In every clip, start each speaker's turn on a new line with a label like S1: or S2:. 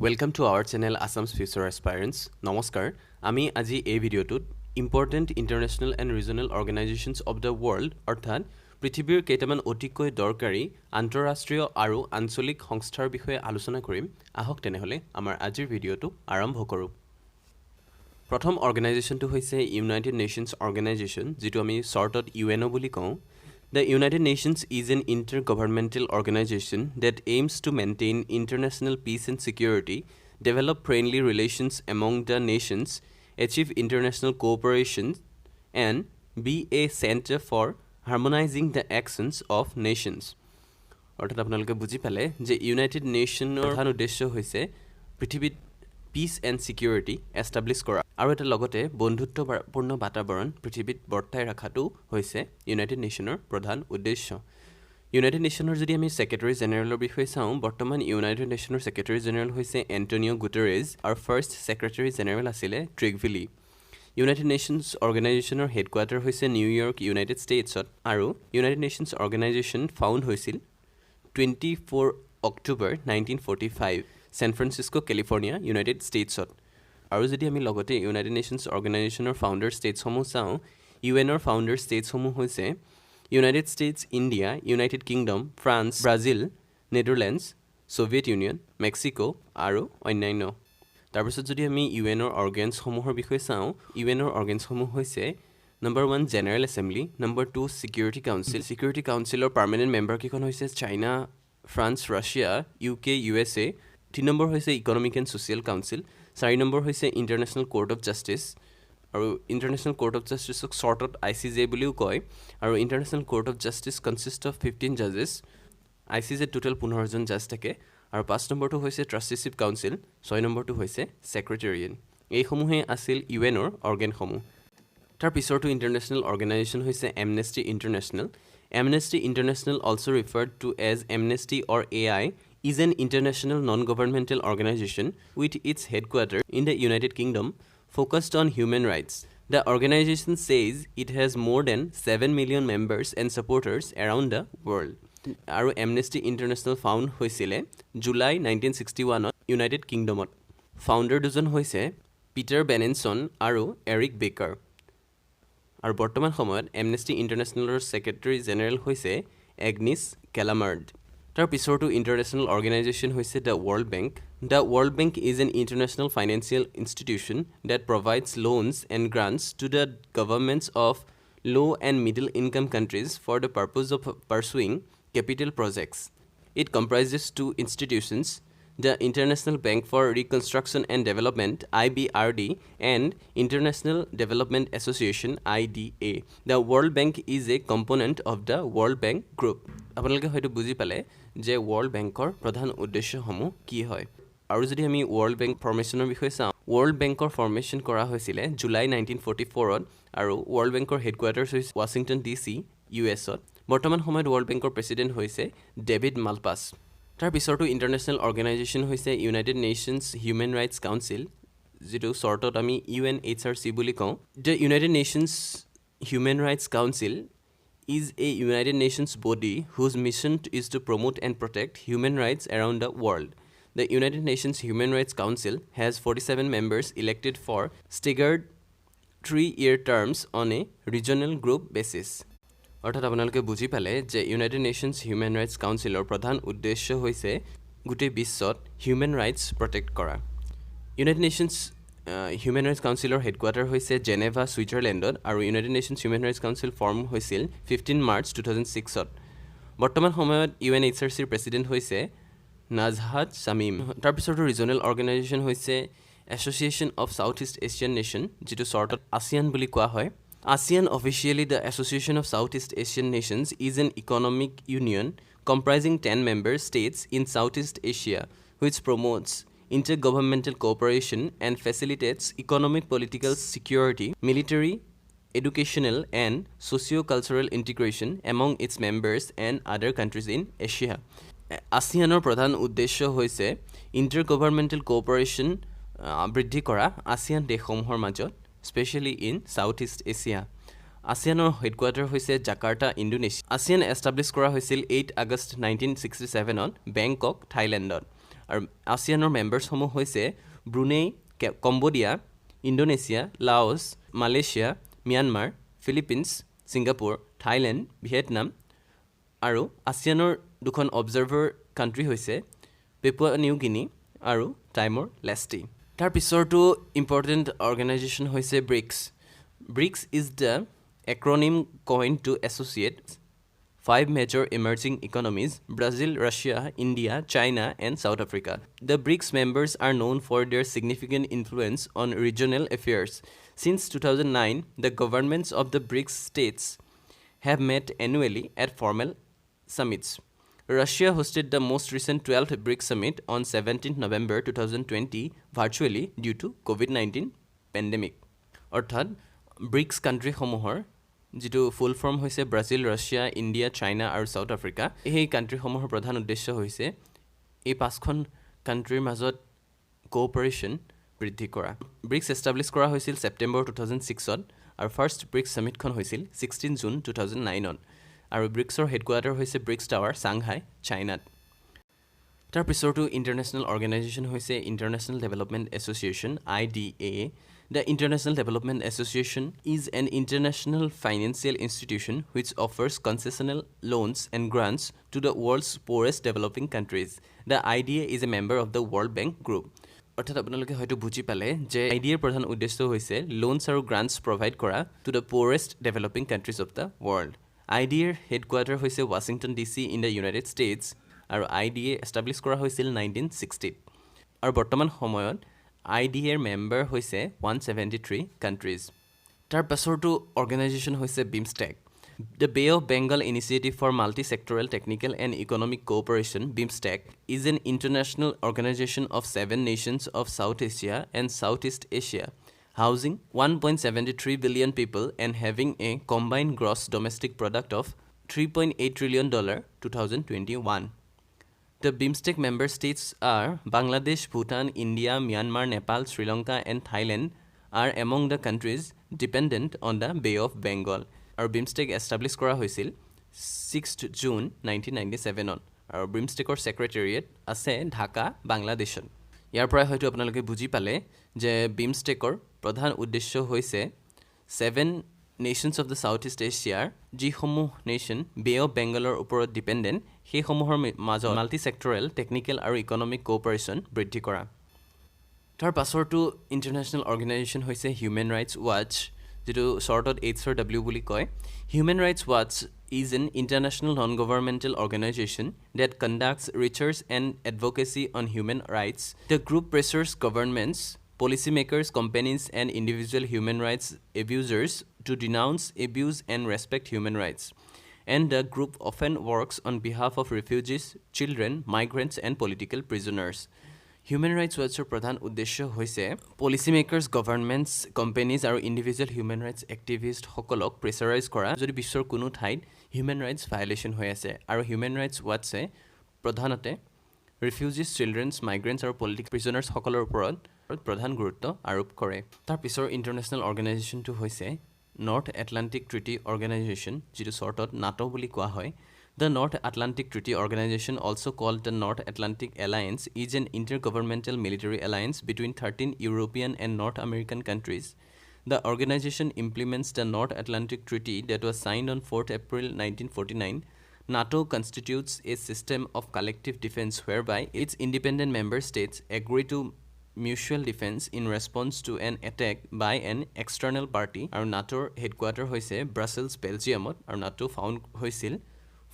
S1: Welcome to our channel Assam's Future Aspirants. Namaskar. Ami aji এই ভিডিওটোত important international and regional organizations of the world অৰ্থাৎ পৃথিৱীৰ কেইটামান অতিকৈ দৰকাৰী আন্তঃৰাষ্ট্ৰীয় আৰু আঞ্চলিক সংস্থাৰ বিষয়ে আলোচনা কৰিম। আহক তেনেহলে আমাৰ আজিৰ ভিডিওটো আৰম্ভ কৰোঁ। প্ৰথম অৰ্গেনাইজেশ্যনটো হৈছে ইউনাইটেড নেশ্যনছ অৰ্গেনাইজেশ্যন, যিটো আমি শৰ্টত UNO বুলি কওঁ। The United Nations is an intergovernmental organization that aims to maintain international peace and security, develop friendly relations among the nations, achieve international cooperation, and be a center for harmonizing the actions of nations. অৰ্থাৎ আপোনালোকে বুজি পালে যে United নেশ্যনৰ প্ৰধান উদ্দেশ্য হৈছে পৃথিৱীত piece and security establish কৰা আৰু এটা লগতে বন্ধুত্বপূৰ্ণ বাতাবৰণ পৃথিৱীত বৰ্তাই ৰখাটো হৈছে ইউনাইটেড নেশ্যনৰ প্ৰধান উদ্দেশ্য। ইউনাইটেড নেশ্যনৰ যদি আমি ছেক্ৰেটাৰী জেনেৰেলৰ বিষয়ে চাওঁ, বৰ্তমান ইউনাইটেড নেশ্যনৰ ছেক্ৰেটাৰী জেনেৰেল হৈছে এণ্টনিঅ' গুটেৰেছ আৰু ফাৰ্ষ্ট ছেক্ৰেটাৰী জেনেৰেল আছিলে ট্ৰিগভিলি। ইউনাইটেড নেশ্যনছ অৰ্গেনাইজেশ্যনৰ হেডকোৱাৰ্টাৰ হৈছে নিউয়ৰ্ক, ইউনাইটেড ষ্টেটছত, আৰু ইউনাইটেড নেশ্যনছ অৰ্গেনাইজেশ্যন ফাউণ্ড হৈছিল 24 অক্টোবৰ 1945 ছেন ফ্ৰান্সিস্কো, কেলিফৰ্ণিয়া, ইউনাইটেড ষ্টেটছত। আৰু যদি আমি লগতে ইউনাইটেড নেশ্যনছ অৰ্গেনাইজেশ্যনৰ ফাউণ্ডাৰ ষ্টেটছসমূহ চাওঁ, UNৰ ফাউণ্ডাৰ ষ্টেটছসমূহ হৈছে United states, India, United kingdom, France, Brazil, Netherlands, Soviet union, Mexico আৰু অন্যান্য। তাৰপিছত যদি আমি UNৰ অৰ্গেনছসমূহৰ বিষয়ে চাওঁ, UNৰ অৰ্গেনছসমূহ হৈছে number 1 general assembly, number 2 security council. Security কাউন্সিলৰ পাৰ্মানেণ্ট মেম্বাৰকেইখন হৈছে China, France, Russia, UK, USA। 3 number হৈছে economic and social council. 4 number হৈছে ইণ্টাৰনেশ্যনেল কোৰ্ট অফ জাষ্টিছ, আৰু ইণ্টাৰনেশ্যনেল কোৰ্ট অফ জাষ্টিছক শ্বৰ্টত ICJ বুলিও কয়। আৰু international court of justice consist of 15 জাজেছ। ICJ টোটেল 15জন জাজ থাকে। আৰু 5 নম্বৰটো হৈছে ট্ৰাষ্টিশ্বিপ কাউন্সিল, 6 নম্বৰটো হৈছে ছেক্ৰেটেৰিয়েট। এইসমূহেই আছিল UNৰ অৰ্গেনসমূহ। তাৰ পিছৰটো ইণ্টাৰনেশ্যনেল অৰ্গেনাইজেশ্যন হৈছে Amnesty international. Amnesty International, also referred to as Amnesty or AI, is an international non-governmental organization with its headquarters in the United Kingdom focused on human rights. The organization says it has more than 7 million members and supporters around the world. আৰু Amnesty International found হৈছিলে July 1961ত United কিংডমত। Founder দুজন হৈছে Peter বেনেনছন আৰু Eric বেকাৰ। আৰু বৰ্তমান সময়ত Amnesty ইণ্টাৰনেশ্যনেলৰ secretary general হৈছে এগনিছ কেলামাৰ্ড। তাৰ পিছৰটো ইণ্টাৰনেশ্যনেল অৰ্গেনাইজেশ্যন হৈছে the world bank. The world bank is an international financial institution that provides loans and grants to the governments of low' and middle income countries for the purpose of pursuing capital projects. It comprises 2 institutions, the International Bank for Reconstruction and Development IBRD and International Development Association IDA. The World Bank is a component of the World Bank Group. আপোনালোকে হয়তো বুজি পালে যে world বেংকৰ প্ৰধান উদ্দেশ্যসমূহ কি হয়। আৰু যদি আমি ৱৰ্ল্ড বেংক ফৰ্মেশ্যনৰ বিষয়ে চাওঁ, ৱৰ্ল্ড বেংকৰ ফৰ্মেশ্যন কৰা হৈছিলে জুলাই 1944ত, আৰু ৱৰ্ল্ড বেংকৰ হেডকোৱাৰ্টাৰ্ছ হৈছে ৱাশ্বিংটন DC, USত। বৰ্তমান সময়ত ৱৰ্ল্ড বেংকৰ প্ৰেছিডেণ্ট হৈছে ডেভিড মালপাছ। তাৰ পিছৰটো ইণ্টাৰনেশ্যনেল অৰ্গেনাইজেশ্যন হৈছে united nations human rights council, যিটো শ্বৰ্টত আমি UNHRC বুলি কওঁ। The United nations human rights council is a United Nations body whose mission is to promote and protect human rights around the world. The United Nations Human Rights Council has 47 members elected for staggered 3-year terms on a regional group basis. অৰ্থাৎ আপোনালোকে বুজি পালে যে United nations human rights কাউন্সিলৰ প্ৰধান উদ্দেশ্য হৈছে গোটেই বিশ্বত হিউমেন ৰাইটছ প্ৰটেক্ট কৰা। ইউনাইটেড নেশ্যনছ হিউমেন ৰাইটছ কাউন্সিলৰ হেডকোৱাৰ্টাৰ হৈছে জেনেভা, ছুইজাৰলেণ্ডত, আৰু United nations human rights council form হৈছিল 15 মাৰ্চ 2006ত। বৰ্তমান সময়ত UNHRCৰ প্ৰেছিডেণ্ট হৈছে নাজহাত শ্বামিম। তাৰপিছতো ৰিজনেল অৰ্গেনাইজেশ্যন হৈছে association of south east Asian nation, যিটো শ্বৰ্টত ASEAN বুলি কোৱা হয়। ASEAN, officially the Association of Southeast Asian Nations, is an economic union comprising 10 member states in Southeast Asia, which promotes intergovernmental cooperation and facilitates economic, political, security, military, educational, and socio-cultural integration among its members and other countries in Asia. ASEANৰ প্ৰধান উদ্দেশ্য হৈছে ইণ্টাৰগভাৰ্ণমেণ্টেল cooperation বৃদ্ধি কৰা ASEAN দেশসমূহৰ মাজত, specially in south east Asia. ASEANৰ headquarter হৈছে Jakarta, Indonesia. ASEAN establish কৰা হৈছিল 8 আগষ্ট 1967ত বেংকক, থাইলেণ্ডত। আৰু ASEANৰ মেম্বাৰছসমূহ হৈছে Brunei, Cambodia, Indonesia, Laos, Malaysia, Myanmar, Philippines, Singapore, Thailand, Vietnam আৰু ASEANৰ দুখন অবজাৰ্ভাৰ কাণ্ট্ৰি হৈছে পেপুৱা নিউ গিনি আৰু টাইমৰ লেষ্টি। তাৰ পিছৰটো ইম্পৰ্টেণ্ট অৰ্গেনাইজেশ্যন হৈছে bricks. Bricks is the acronym coined to associate 5 major emerging economies: Brazil, Russia, India, China, and South Africa. The BRICS members are known for their significant influence on regional affairs. Since 2009, the governments of the BRICS states have met annually at formal summits. Russia hosted the most recent 12th BRICS summit on 17 November 2020 virtually due to COVID-19 pandemic. অৰ্থাৎ bricks কাণ্ট্ৰিসমূহৰ যিটো ফুল form হৈছে Brazil, Russia, India, China আৰু south Africa, সেই কাণ্ট্ৰিসমূহৰ প্ৰধান উদ্দেশ্য হৈছে এই 5খন কাণ্ট্ৰিৰ মাজত কোঅপাৰেশ্যন বৃদ্ধি কৰা। ব্ৰিক্স এষ্টাব্লিছ কৰা হৈছিল ছেপ্টেম্বৰ 2006ত আৰু ফাৰ্ষ্ট ব্ৰিক্স ছামিটখন হৈছিল 16 জুন 2009ত আৰু ব্ৰিক্সৰ হেডকোৱাৰ্টাৰ হৈছে ব্ৰিক্স টাৱাৰ, চাংহাই, চাইনাত। তাৰ পিছৰটো ইণ্টাৰনেশ্যনেল অৰ্গেনাইজেশ্যন হৈছে international development association IDA. The International Development Association is an international financial institution which offers concessional loans and grants to the world's poorest developing countries. The IDA is a member of the World Bank Group. অৰ্থাৎ আপোনালোকে হয়তো বুজি পালে যে IDAৰ প্ৰধান উদ্দেশ্য হৈছে loans আৰু গ্ৰাণ্টছ প্ৰভাইড কৰা to the poorest developing countries of the world. IDAৰ হেডকোৱাৰ্টাৰ হৈছে Washington DC in the United States আৰু IDA এষ্টাব্লিছ কৰা হৈছিল 1960ত আৰু বৰ্তমান সময়ত IDAৰ মেম্বাৰ হৈছে 173 কাণ্ট্ৰিজ। তাৰ পাছৰটো অৰ্গেনাইজেশ্যন হৈছে BIMSTEC. The Bay of Bengal Initiative for Multi-Sectoral Technical and Economic Cooperation, BIMSTEC, is an international organization of 7 nations of South Asia and Southeast Asia, housing 1.73 billion people and having a combined gross domestic product of $3.8 trillion 2021. The BIMSTEC member states are Bangladesh, Bhutan, India, Myanmar, Nepal, Sri Lanka, and Thailand are among the countries dependent on the Bay of Bengal. Our BIMSTEC established kora hoisil 6th June 1997 Our BIMSTECৰ secretariat আছে ঢাকা, বাংলাদেশত। ইয়াৰ পৰা হয়তো আপোনালোকে বুজি পালে যে BIMSTECৰ প্ৰধান উদ্দেশ্য হৈছে 7 nations of the south east এছিয়াৰ যিসমূহ নেশ্যন বে অফ বেংগলৰ ওপৰত ডিপেণ্ডেণ্ট সেইসমূহৰ মাজত মাল্টি ছেক্টৰেল টেকনিকেল আৰু ইকনমিক কোঅপাৰেশ্যন বৃদ্ধি কৰা। তাৰ পাছৰটো ইণ্টাৰনেশ্যনেল অৰ্গেনাইজেশ্যন হৈছে হিউমেন ৰাইটছ ৱাচ, যিটো শ্বৰ্টত HRW বুলি কয়। Human rights watch is an international non-governmental organization that conducts research and advocacy on human rights. The group pressures governments, policymakers, companies, and individual human rights abusers to denounce, abuse, and respect human rights. And the group often works on behalf of refugees, children, migrants, and political prisoners. Human Rights Watchৰ প্ৰধান উদ্দেশ্য হৈছে policymakers, governments, companies, আৰু individual human rights activists সকলক pressurise কৰা যদি বিশ্বৰ কোনো ঠাইত human rights violation হৈ আছে। আৰু Human Rights Watch প্ৰধানতে refugees, children, migrants, আৰু political prisoners সকলৰ ওপৰত প্ৰধান গুৰুত্ব আৰোপ কৰে। তাৰ পিছৰ ইণ্টাৰনেশ্যনেল অৰ্গেনাইজেশ্যনটো হৈছে নৰ্থ এটলাণ্টিক ট্ৰিটি অৰ্গেনাইজেশ্যন, যিটো শ্বৰ্টত নাটো বুলি কোৱা হয়। The North Atlantic Treaty Organization, also called the North Atlantic Alliance, is an intergovernmental military alliance between 13 European and North American countries. The organization implements the North Atlantic Treaty that was signed on 4th April 1949. NATO constitutes a system of collective defense whereby its independent member states agree to mutual defense in response to an attack by an external party. Our NATO headquarter hoise Brussels, Belgium, and NATO found hoisil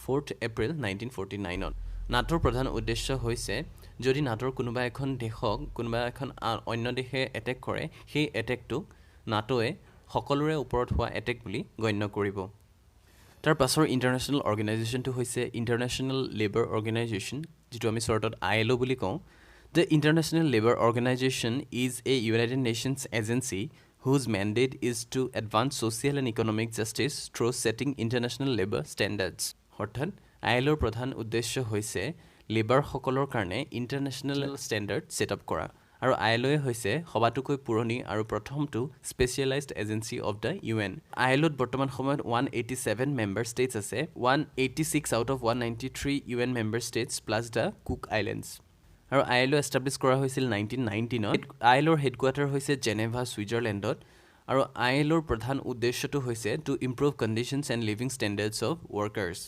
S1: 4th April 1949 নাটোৰ প্ৰধান উদ্দেশ্য হৈছে যদি নাটোৰ কোনোবা এখন দেশক কোনোবা এখন অন্য দেশে এটেক কৰে সেই এটেকটোক নাটোৱে সকলোৰে ওপৰত হোৱা এটেক বুলি গণ্য কৰিব। তাৰ পাছৰ ইণ্টাৰনেশ্যনেল অৰ্গেনাইজেশ্যনটো হৈছে ইণ্টাৰনেশ্যনেল লেবাৰ অৰ্গেনাইজেশ্যন, যিটো আমি শ্বৰ্টত ILO বুলি কওঁ। The International Labour Organization is a United Nations agency whose mandate is to advance social and economic justice through setting international labor standards. অৰ্থাৎ ILOৰ প্ৰধান উদ্দেশ্য হৈছে লেবাৰসকলৰ কাৰণে ইণ্টাৰনেশ্যনেল ষ্টেণ্ডাৰ্ড ছেটআপ কৰা। আৰু ILOয়ে হৈছে সবাতোকৈ পুৰণি আৰু প্ৰথমটো specialised agency of the UN। ILOত বৰ্তমান সময়ত 187 মেম্বাৰ ষ্টেটছ আছে, 186 out of 193 UN member states plus the cook islands. আৰু ILO এষ্টাব্লিছ কৰা হৈছিল 1919ত ILOৰ হেডকোৱাৰ্টাৰ হৈছে জেনেভা ছুইজাৰলেণ্ডত আৰু ILOৰ প্ৰধান উদ্দেশ্যটো হৈছে to improve conditions and living standards of workers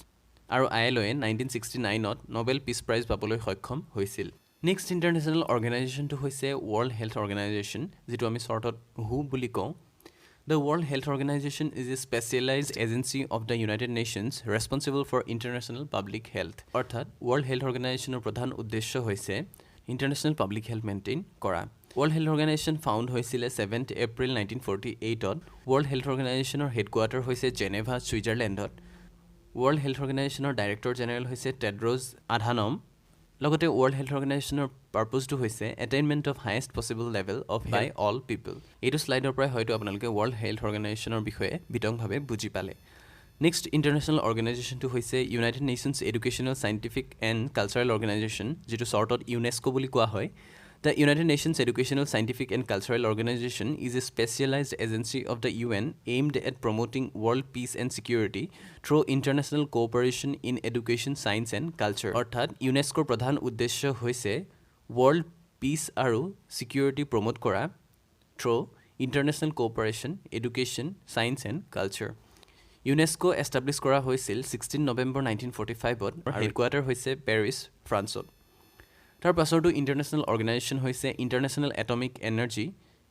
S1: আৰু ILOয়ে 1969ত নোবেল পিছ প্ৰাইজ পাবলৈ সক্ষম হৈছিল নেক্সট ইণ্টাৰনেশ্যনেল অৰ্গেনাইজেশ্যনটো হৈছে ৱৰ্ল্ড হেল্থ অৰ্গেনাইজেশ্যন যিটো আমি শ্বৰ্টত WHO বুলি কওঁ The World Health Organization is a specialized agency of the United Nations responsible for international public health. অৰ্থাৎ World Health Organization প্ৰধান উদ্দেশ্য হৈছে international public health maintain কৰা World Health Organization found হৈছিলে 7th April 1948ত World Health Organizationৰ headquarter হৈছে Geneva ছুইজাৰলেণ্ডত World Health Organizationৰ ডাইৰেক্টৰ জেনেৰেল হৈছে টেড্ৰছ আধানম লগতে World Health Organizationৰ পাৰপজটো হৈছে attainment of highest possible level of by all people এইটো স্লাইডৰ পৰাই হয়তো আপোনালোকে World Health Organizationৰ বিষয়ে বিতংভাৱে বুজি পালে নেক্সট ইণ্টাৰনেশ্যনেল অৰ্গেনাইজেশ্যনটো হৈছে united nations educational scientific and cultural organisation যিটো শ্বৰ্টত ইউনেস্কো বুলি কোৱা হয় The United Nations Educational, Scientific and Cultural Organization is a specialized agency of the UN aimed at promoting world peace and security through international cooperation in education, science and culture. অৰ্থাৎ ইউনেস্কোৰ প্ৰধান উদ্দেশ্য হৈছে world peace আৰু security promote কৰা through international cooperation, education, science and culture. UNESCO establish কৰা হৈছিল 16 নৱেম্বৰ 1945ত আৰু headquarter হৈছে পেৰিছ ফ্ৰান্সত তাৰ পাছৰটো ইণ্টাৰনেশ্যনেল অৰ্গেনাইজেশ্যন হৈছে ইণ্টাৰনেশ্যনেল এটমিক এনাৰ্জি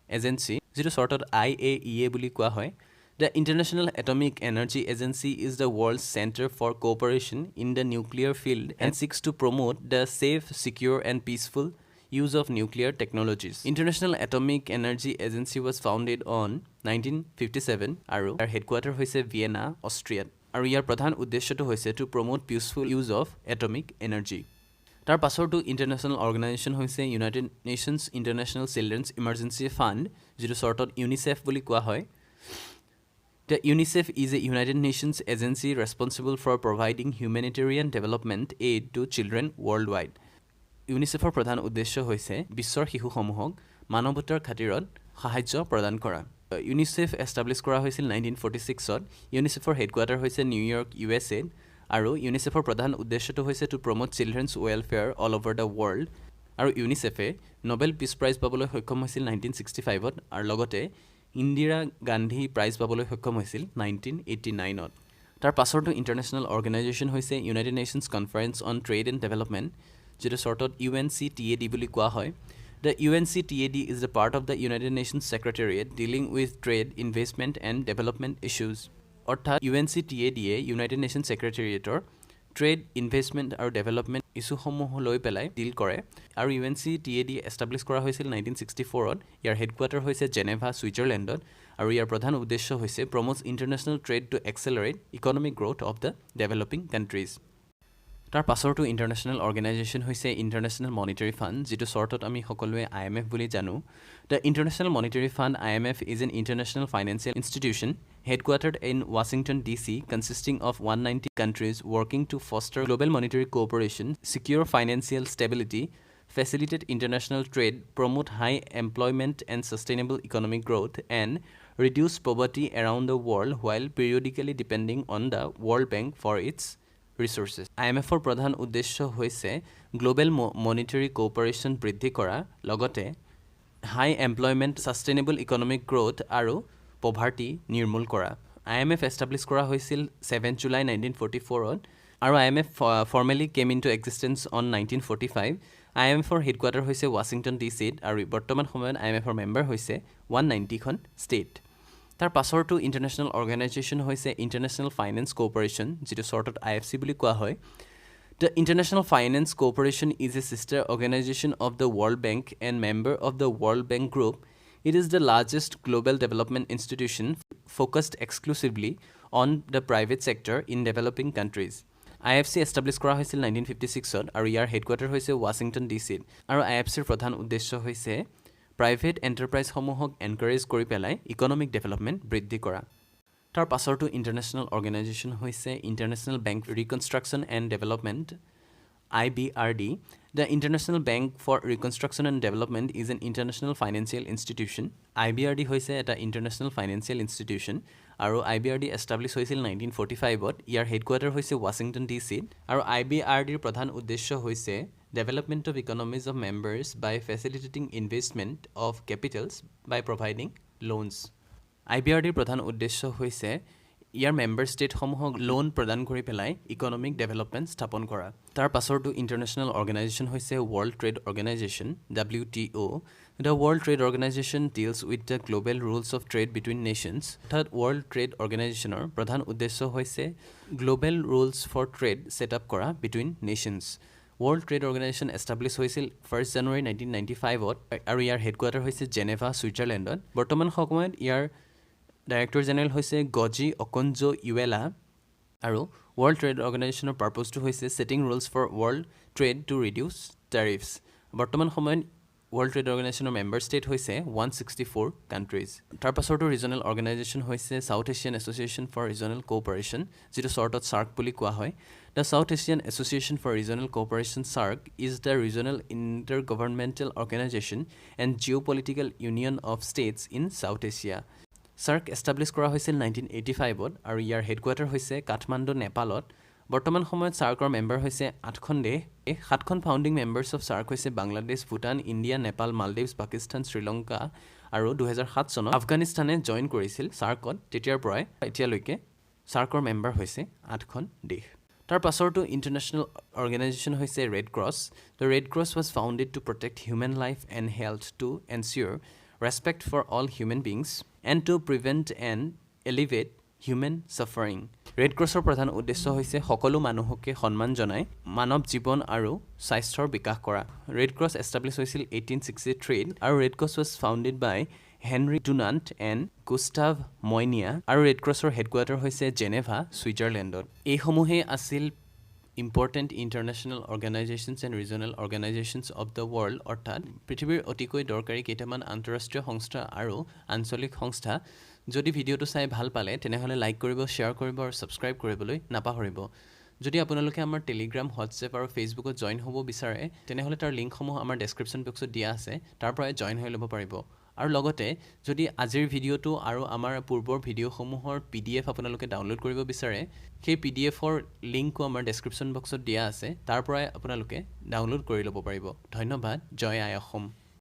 S1: এজেঞ্চি যিটো শ্বৰ্টত IAEA বুলি কোৱা হয় the international atomic energy agency is the world centre for cooperation in the nuclear field and seeks to promote the safe secure and peaceful use of nuclear technologies. International Atomic Energy Agency was founded on 1957 আৰু ইয়াৰ headquarter হৈছে Vienna অষ্ট্ৰিয়াত আৰু ইয়াৰ প্ৰধান উদ্দেশ্যটো হৈছে to promote peaceful use of atomic energy তাৰ পাছৰটো international organisation হৈছে united nations international children's emergency fund যিটো শ্বৰ্টত ইউনিচেফ বুলি কোৱা হয় The UNICEF is a United Nations agency responsible for providing humanitarian development aid to children worldwide. ইউনিচেফৰ প্ৰধান উদ্দেশ্য হৈছে বিশ্বৰ শিশুসমূহক মানৱতাৰ খাতিৰত সাহায্য প্ৰদান কৰা ইউনিচেফ এষ্টাব্লিছ কৰা হৈছিল 1946ত ইউনিচেফৰ হেডকোৱাৰ্টাৰ হৈছে নিউয়ৰ্ক USA আৰু ইউনিচেফৰ প্ৰধান উদ্দেশ্যটো হৈছে to promote children's welfare all over the world আৰু ইউনিচেফে নোবেল পিছ প্ৰাইজ পাবলৈ সক্ষম হৈছিল 1965ত আৰু লগতে ইন্দিৰা গান্ধী প্ৰাইজ পাবলৈ সক্ষম হৈছিল 1989ত তাৰ পাছৰটো ইণ্টাৰনেশ্যনেল অৰ্গেনাইজেশ্যন হৈছে united nations conference on trade and development যেটো শ্বৰ্টত UNCTAD বুলি কোৱা হয় The UNCTAD is a part of the United Nations Secretariat dealing with trade, investment and development issues. অৰ্থাৎ UNCTAD United Nations Secretariatৰ trade, investment আৰু development ইছ্যুসমূহ লৈ পেলাই ডিল কৰে আৰু UNCTAD এষ্টাব্লিছ কৰা হৈছিল 1964ত ইয়াৰ হেডকোৱাৰ্টাৰ হৈছে জেনেভা ছুইজাৰলেণ্ডত আৰু ইয়াৰ প্ৰধান উদ্দেশ্য হৈছে promotes international trade to accelerate economic growth of the developing countries. তাৰ পাছৰটো ইণ্টাৰনেশ্যনেল অৰ্গেনাইজেশ্যন হৈছে ইণ্টাৰনেশ্যনেল মনিটাৰী ফাণ্ড যিটো শ্বৰ্টত আমি সকলোৱে IMF বুলি জানো the International Monetary Fund IMF is an international financial institution headquartered in Washington DC consisting of 190 countries working to foster global monetary cooperation, secure financial stability, facilitate international trade, promote high employment and sustainable economic growth, and reduce poverty around the world while periodically depending on the World Bank for its resources. IMFৰ প্ৰধান উদ্দেশ্য হৈছে global monetary cooperation বৃদ্ধি কৰা লগতে হাই employment sustainable economic growth আৰু poverty নিৰ্মূল কৰা IMF establish কৰা হৈছিল 7 জুলাই 1944ত আৰু IMF formally came into existence on 1945 IMFৰ হেডকোৱাৰ্টাৰ হৈছে ৱাশ্বিংটন DCত আৰু বৰ্তমান সময়ত IMFৰ মেম্বাৰ হৈছে 190খন ষ্টেট তাৰ পাছৰটো ইণ্টাৰনেশ্যনেল অৰ্গেনাইজেশ্যন হৈছে ইণ্টাৰনেশ্যনেল ফাইনেন্স কোঅপাৰেশ্যন যিটো শ্বৰ্টত IFC বুলি কোৱা হয় the International Finance Corporation is a sister organization of the world Bank and member of the world Bank Group it is the largest global development institution focused exclusively on the private sector in developing countries IFC establish কৰা হৈছিল 1956ত আৰু ইয়াৰ headquarter হৈছে Washington DCত আৰু IFCৰ প্ৰধান উদ্দেশ্য হৈছে private এণ্টাৰপ্ৰাইজসমূহক encourage কৰি পেলাই ইকনমিক ডেভেলপমেণ্ট বৃদ্ধি কৰা তাৰ পাছৰটো ইণ্টাৰনেশ্যনেল অৰ্গেনাইজেশ্যন হৈছে International Bank Reconstruction and Development IBRD The International Bank for Reconstruction and Development is an international financial institution. IBRD হৈছে এটা ইণ্টাৰনেশ্যনেল ফাইনেন্সিয়েল ইনষ্টিটিউশ্যন আৰু IBRD এষ্টাব্লিছ হৈছিল 1945ত ইয়াৰ হেডকোৱাৰ্টাৰ হৈছে ৱাশ্বিংটন DCত আৰু IBRDৰ প্ৰধান উদ্দেশ্য হৈছে development of economies of members by facilitating investment of capitals by providing loans. IBRDৰ প্ৰধান উদ্দেশ্য হৈছে ইয়াৰ মেম্বাৰ ষ্টেটসমূহক লোন প্ৰদান কৰি পেলাই ইকনমিক ডেভেলপমেণ্ট স্থাপন কৰা। তাৰ পাছৰটো ইণ্টাৰনেশ্যনেল অৰ্গেনাইজেশ্যন হৈছে world trade organisation WTO। The World Trade Organization deals with the global rules of trade between nations. অৰ্থাৎ World Trade Organizationৰ প্ৰধান উদ্দেশ্য হৈছে global rules for trade set up কৰা between nations. World Trade Organization establish হৈছিল 1 জানুৱাৰী 1995ত আৰু ইয়াৰ headquarter হৈছে Geneva ছুইজাৰলেণ্ডত। বৰ্তমান সময়ত ইয়াৰ ডাইৰেক্টৰ জেনেৰেল হৈছে গজি অকনজো ইৱেলা আৰু ৱৰ্ল্ড ট্ৰেড অৰ্গেনাইজেশ্যনৰ পাৰ্পজটো হৈছে setting rules for world trade to reduce tariffs. বৰ্তমান সময়ত ৱৰ্ল্ড ট্ৰেড অৰ্গেনাইজেশ্যনৰ মেম্বাৰ ষ্টেট হৈছে 164 কাণ্ট্ৰিজ। তাৰ পাছৰটো ৰিজনেল অৰ্গেনাইজেশ্যন হৈছে South Asian Association for Regional Cooperation, যিটো শ্বৰ্টত চাৰ্ক বুলি কোৱা হয়। The South Asian Association for Regional Cooperation SAARC is the regional intergovernmental organization and geopolitical union of states in South Asia. SAARC establish কৰা হৈছিল 1985ত আৰু ইয়াৰ headquarter হৈছে কাঠমাণ্ডু নেপালত। বৰ্তমান সময়ত চাৰ্কৰ মেম্বাৰ হৈছে 8খন দেশ। 7খন ফাউণ্ডিং মেম্বাৰ্ছ অফ চাৰ্ক হৈছে বাংলাদেশ, ভূটান, ইণ্ডিয়া, নেপাল, মালদ্বীপছ, পাকিস্তান, শ্ৰীলংকা আৰু 2007 চনত আফগানিস্তানে জইন কৰিছিল চাৰ্কত। তেতিয়াৰ পৰাই এতিয়ালৈকে চাৰ্কৰ মেম্বাৰ হৈছে 8খন দেশ। তাৰ পাছৰটো ইণ্টাৰনেশ্যনেল অৰ্গেনাইজেশ্যন হৈছে Red Cross. The Red Cross was founded to protect human life and health to ensure respect for all human beings and to prevent and alleviate human suffering. Red ক্ৰছৰ প্ৰধান উদ্দেশ্য হৈছে সকলো মানুহকে সন্মান জনাই মানৱ জীৱন আৰু স্বাস্থ্যৰ বিকাশ কৰা। ৰেড ক্ৰছ এষ্টাব্লিছ হৈছিল 1863 আৰু Red Cross was founded by Henri Dunant and Gustave Moynier আৰু ৰেড ক্ৰছৰ হেডকোৱাৰ্টাৰ হৈছে জেনেভা ছুইজাৰলেণ্ডত। এইসমূহেই আছিল important international organizations and regional organizations of the world, অৰ্থাৎ পৃথিৱীৰ অতিকৈ দৰকাৰী কেইটামান আন্তঃৰাষ্ট্ৰীয় সংস্থা আৰু আঞ্চলিক সংস্থা। যদি ভিডিঅ'টো চাই ভাল পালে তেনেহ'লে লাইক কৰিব, শ্বেয়াৰ কৰিব আৰু ছাবস্ক্ৰাইব কৰিবলৈ নাপাহৰিব। যদি আপোনালোকে আমাৰ টেলিগ্ৰাম, হোৱাটছএপ আৰু ফেচবুকত জইন হ'ব বিচাৰে তেনেহ'লে তাৰ লিংকসমূহ আমাৰ ডেছক্ৰিপশ্যন বক্সত দিয়া আছে, তাৰ পৰাই জইন হৈ ল'ব পাৰিব। আৰু লগতে যদি আজিৰ ভিডিঅ'টো আৰু আমাৰ পূৰ্বৰ ভিডিঅ'সমূহৰ PDF আপোনালোকে ডাউনলোড কৰিব বিচাৰে, সেই PDFৰ লিংকো আমাৰ ডেছক্ৰিপশ্যন বক্সত দিয়া আছে, তাৰ পৰাই আপোনালোকে ডাউনলোড কৰি ল'ব পাৰিব। ধন্যবাদ। জয় আই অসম।